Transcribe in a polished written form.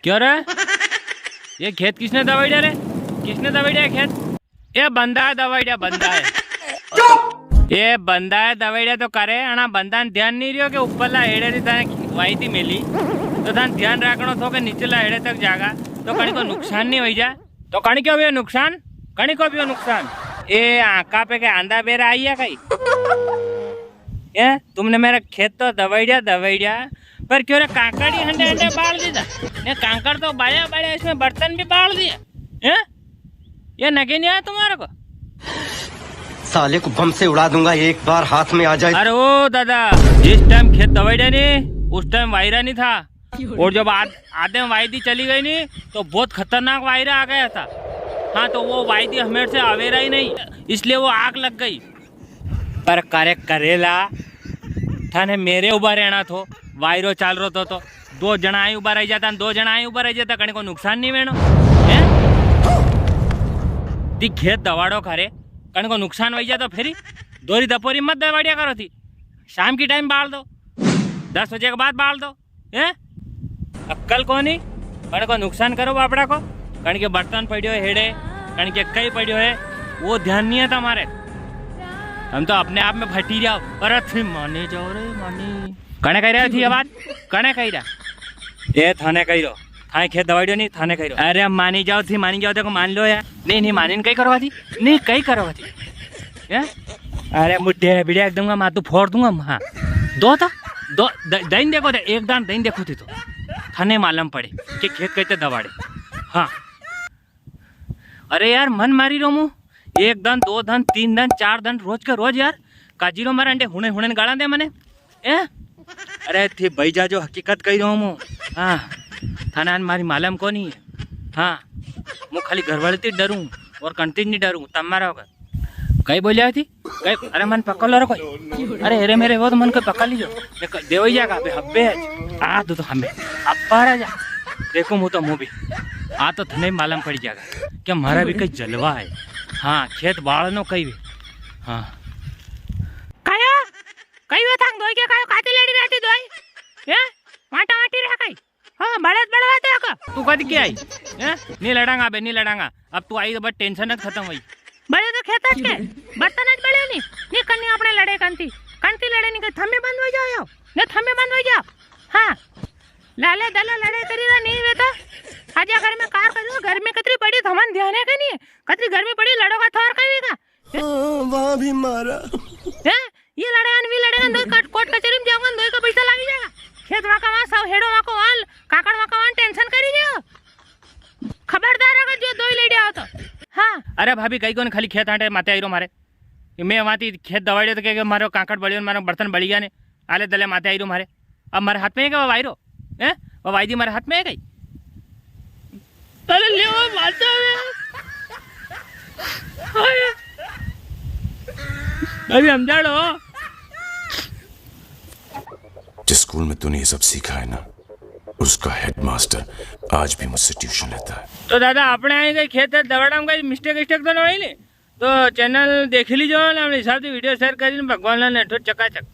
क्यों रे? ये खेत किसने दवाई रे? किसने दवाई दिया खेत? ये बंदा है दवाई दिया, बंदा है। ये बंदा है दवाई दिया तो करे अना बंदा ने ध्यान नहीं रियो के ऊपरला हेड़े थी तने वाई थी मेली तो तने ध्यान रखनो थो के नीचेला हेड़े तक जागा तो कणी को नुकसान नहीं हो जा। तो कणी क्यों भी नुकसान? कणी को भी नुकसान? ये आका पे के आंधा बेरा आई है कहीं? ये तुमने मेरा खेत तो दवाई दिया पर क्यों रे कांकड़ी हंडे हंडे बाल दीदा? ये कांकड़ तो बड़े बड़े इसमें बर्तन भी बाल दिए हैं? ये नगे नहीं आया तुम्हारे को? साले को बम से उड़ा दूंगा एक बार हाथ में आ जाए। अरे ओ दादा, जिस टाइम खेत दवाई नहीं उस टाइम वायरा नहीं था और जब आधे में वायदी चली गई नहीं तो बहुत खतरनाक वायरा आ गया था। हाँ तो वो वायदी हमें से आवेरा ही नहीं इसलिए वो आग लग गई। पर करे करेला थाने मेरे उबा रहना थो वायरो चाल रहो तो दो जना आई उबा रही जाता, दो जना आई उबा रही जाता कहीं को नुकसान नहीं वेणो है? ती खेत दवाड़ो खरे कहीं को नुकसान वही जाता फिर दोरी दपोरी मत दवाड़िया करो थी। शाम की टाइम बाल दो, 10 बजे के बाद बाल दो है? अक्कल को नहीं कहीं को नुकसान करो बापड़ा को। कहीं के बर्तन पड़ियो है हेड़े, कहीं के कई पड़ियो है वो ध्यान नहीं है तुम्हारे। हम तो अपने आप में फटी जाओ पर माने जाओ रे माने। कने कह रहा थी आवाज? कने कह रहा? ये थाने कह रहो थाने खेत दवाई नहीं थाने कह रहो। अरे मानी जाओ देखो मान लो यार। नहीं मानी कहीं करवा थी, नहीं कहीं करवा थी या? अरे मुझे बिड़िया एकदम मातू फोड़ दूंगा। हाँ दो था दो दही देखो थे एक दान दही देखो थी तो थाने मालूम पड़े कि खेत कहते दवाड़े। हाँ अरे यार मन मारी रो मुँह 1 दिन 2 दिन 3 दिन 4 दिन रोज के रोज यार काजीरो मारा अंडे हुणे हुणे गाड़ा दे मने ए? अरे थी भाई जा जो हकीकत कही रहा हूँ। हाँ थाना मारी मालूम को नहीं है। हाँ मैं खाली घरवाले थी डरूँ और कंटी नहीं डरूँ तुम्हारा होगा। कहीं बोलिया थी कहीं? अरे मन पकड़ लो कोई। अरे अरे मेरे वो तो मन को पकड़ लीजो देवई जाएगा हब्बे आ तो हमें अब जा देखो मुँह तो मुँह भी आ तो थने मालूम पड़ जाएगा कि हमारा भी कहीं जलवा है। हाँ खेत बाढ़ नो कई भी। हाँ काया कई वे थांग दोई के कायो काती लेडी रहती दोई ये माटा माटी रह गई। हाँ बड़त बड़वाते का तू कद के आई हैं? नहीं लड़ांगा बे नहीं लड़ांगा। अब तू आई तो बस टेंशन न खत्म हुई। बड़े तो खेत के बर्तन आज बड़े नहीं करनी अपने लड़े कंती कंती लड़े नहीं थम्मे बंद हो जाओ ने थम्मे बंद हो जाओ। हाँ लाले दला लड़े करी रा नहीं वेता आज घर में कार करो घर में कतरी पड़ी थमन ध्यान है कि नहीं कतरी घर में पड़ी लड़ोगा थोर कहेगा वहां भी मारा है? ये लड़े अनवी लड़े दो कोर्ट कचहरी में जाऊंगा दो का पैसा लग जाएगा। खेत वाका वहां सब हेड़ो वाको वाल काकड़ वाका वान टेंशन करी दियो खबरदार अगर जो दो लेडी आओ तो। हाँ अरे भाभी कई कोन खाली खेत आटे माते आईरो मारे मैं वहां खेत दवाई तो के मारो काकड़ बड़ी मारो बर्तन बड़ी गया ने आले दले माते आईरो मारे। अब मारे हाथ में है क्या वो वायरो है? वो वायदी मारे हाथ में है गई। अरे ले वो माता अभी हम जाड़ो जिस स्कूल में तूने ये सब सीखा है ना उसका हेडमास्टर आज भी मुझसे ट्यूशन लेता है। तो दादा अपने आई गई खेत दवाड़ा में मिस्टेक तो नहीं तो चैनल देख लीजिए हिसाब से वीडियो शेयर कर भगवान ने चकाचक।